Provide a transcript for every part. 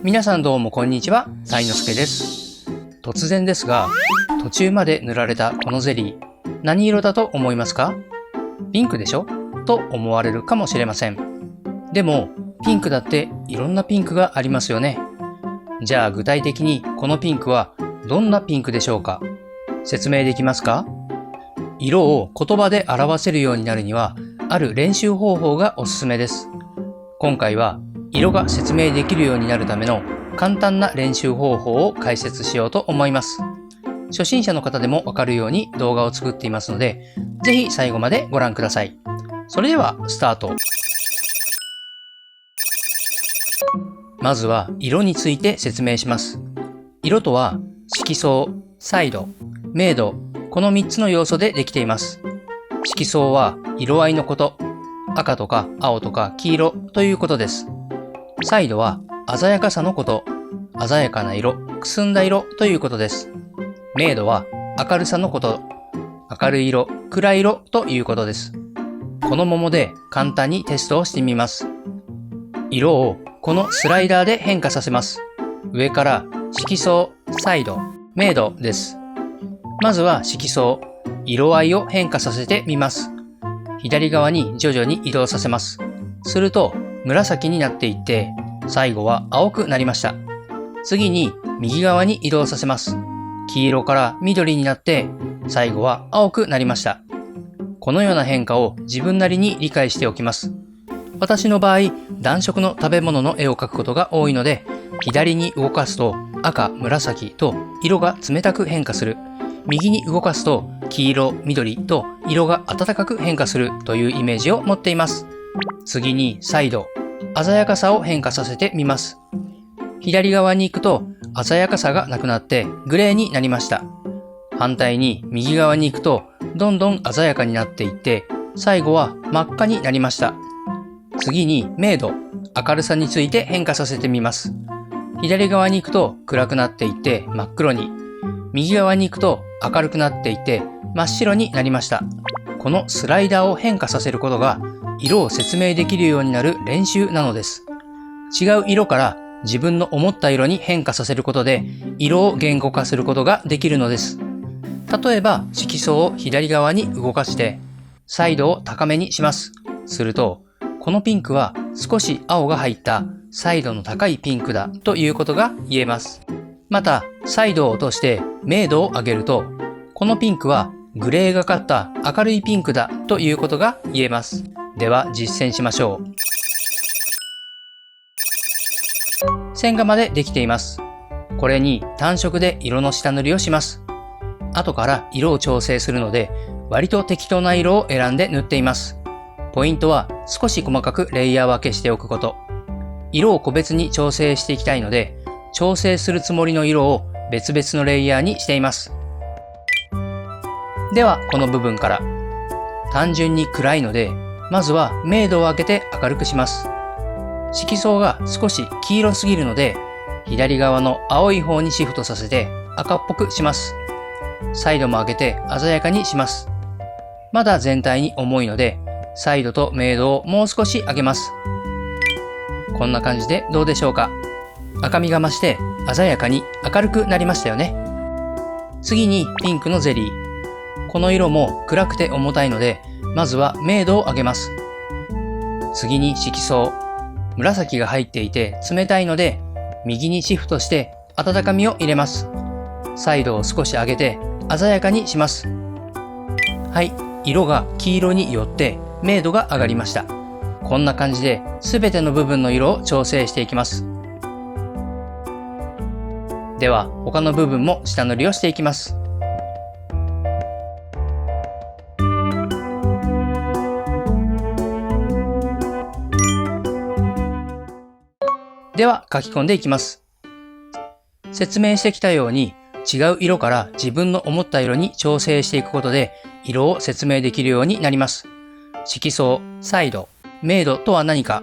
皆さんどうもこんにちは、たいのすけです。突然ですが、途中まで塗られたこのゼリー、何色だと思いますか？ピンクでしょ？と思われるかもしれません。でも、ピンクだっていろんなピンクがありますよね。じゃあ具体的にこのピンクはどんなピンクでしょうか？説明できますか？色を言葉で表せるようになるには、ある練習方法がおすすめです。今回は色が説明できるようになるための簡単な練習方法を解説しようと思います。初心者の方でもわかるように動画を作っていますので、ぜひ最後までご覧ください。それではスタート。まずは色について説明します。色とは色相、彩度、明度、この3つの要素でできています。色相は色合いのこと、赤とか青とか黄色ということです。彩度は鮮やかさのこと、鮮やかな色、くすんだ色ということです。明度は明るさのこと、明るい色、暗い色ということです。この桃で簡単にテストをしてみます。色をこのスライダーで変化させます。上から色相、彩度、明度です。まずは色相、色合いを変化させてみます。左側に徐々に移動させます。すると紫になっていって、最後は青くなりました。次に右側に移動させます。黄色から緑になって、最後は青くなりました。このような変化を自分なりに理解しておきます。私の場合、暖色の食べ物の絵を描くことが多いので、左に動かすと赤、紫と色が冷たく変化する。右に動かすと黄色、緑と色が暖かく変化するというイメージを持っています。次に彩度、鮮やかさを変化させてみます。左側に行くと鮮やかさがなくなってグレーになりました。反対に右側に行くとどんどん鮮やかになっていって、最後は真っ赤になりました。次に明度、明るさについて変化させてみます。左側に行くと暗くなっていって真っ黒に、右側に行くと明るくなっていって真っ白になりました。このスライダーを変化させることが色を説明できるようになる練習なのです。違う色から自分の思った色に変化させることで色を言語化することができるのです。例えば色相を左側に動かして彩度を高めにします。するとこのピンクは少し青が入った彩度の高いピンクだということが言えます。また彩度を落として明度を上げると、このピンクはグレーがかった明るいピンクだということが言えます。では実践しましょう。線画までできています。これに単色で色の下塗りをします。後から色を調整するので、割と適当な色を選んで塗っています。ポイントは少し細かくレイヤー分けしておくこと。色を個別に調整していきたいので、調整するつもりの色を別々のレイヤーにしています。ではこの部分から。単純に暗いので、まずは明度を上げて明るくします。色相が少し黄色すぎるので、左側の青い方にシフトさせて赤っぽくします。彩度も上げて鮮やかにします。まだ全体に重いので、彩度と明度をもう少し上げます。こんな感じでどうでしょうか？赤みが増して鮮やかに明るくなりましたよね。次にピンクのゼリー。この色も暗くて重たいので、まずは明度を上げます。次に色相。紫が入っていて冷たいので、右にシフトして温かみを入れます。彩度を少し上げて鮮やかにします。はい、色が黄色によって明度が上がりました。こんな感じで全ての部分の色を調整していきます。では他の部分も下塗りをしていきます。では書き込んでいきます。説明してきたように違う色から自分の思った色に調整していくことで色を説明できるようになります。色相、彩度、明度とは何か、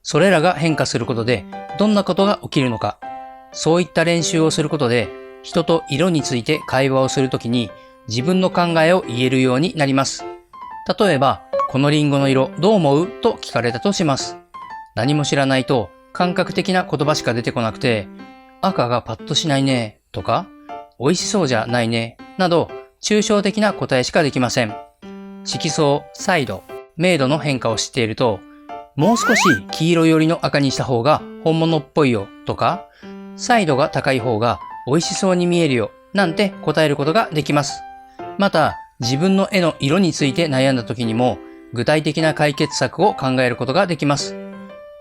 それらが変化することでどんなことが起きるのか、そういった練習をすることで人と色について会話をするときに自分の考えを言えるようになります。例えば、このリンゴの色どう思うと聞かれたとします。何も知らないと感覚的な言葉しか出てこなくて、赤がパッとしないねとか、美味しそうじゃないねなど抽象的な答えしかできません。色相、彩度、明度の変化を知っていると、もう少し黄色寄りの赤にした方が本物っぽいよとか、彩度が高い方が美味しそうに見えるよなんて答えることができます。また、自分の絵の色について悩んだ時にも、具体的な解決策を考えることができます。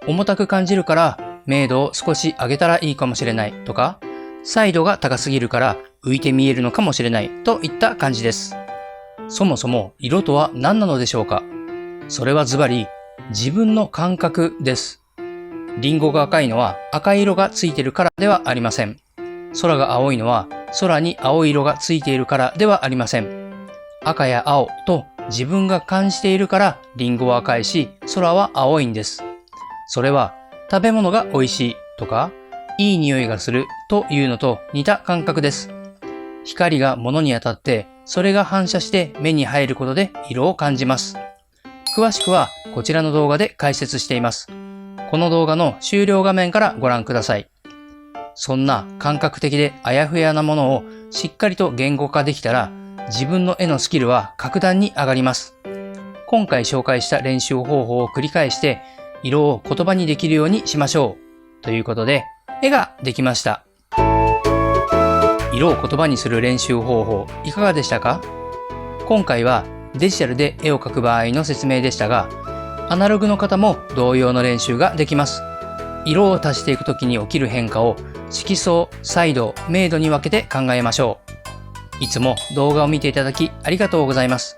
重たく感じるから明度を少し上げたらいいかもしれないとか、彩度が高すぎるから浮いて見えるのかもしれないといった感じです。そもそも色とは何なのでしょうか？それはズバリ自分の感覚です。リンゴが赤いのは赤い色がついているからではありません。空が青いのは空に青い色がついているからではありません。赤や青と自分が感じているからリンゴは赤いし空は青いんです。それは食べ物が美味しいとかいい匂いがするというのと似た感覚です。光が物に当たってそれが反射して目に入ることで色を感じます。詳しくはこちらの動画で解説しています。この動画の終了画面からご覧ください。そんな感覚的であやふやなものをしっかりと言語化できたら自分の絵のスキルは格段に上がります。今回紹介した練習方法を繰り返して色を言葉にできるようにしましょう。ということで絵ができました。色を言葉にする練習方法いかがでしたか？今回はデジタルで絵を描く場合の説明でしたが、アナログの方も同様の練習ができます。色を足していくときに起きる変化を色相、彩度、明度に分けて考えましょう。いつも動画を見ていただきありがとうございます。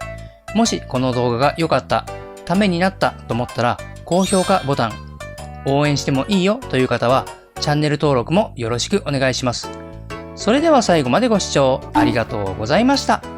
もしこの動画が良かった、ためになったと思ったら高評価ボタン、応援してもいいよという方はチャンネル登録もよろしくお願いします。それでは最後までご視聴ありがとうございました。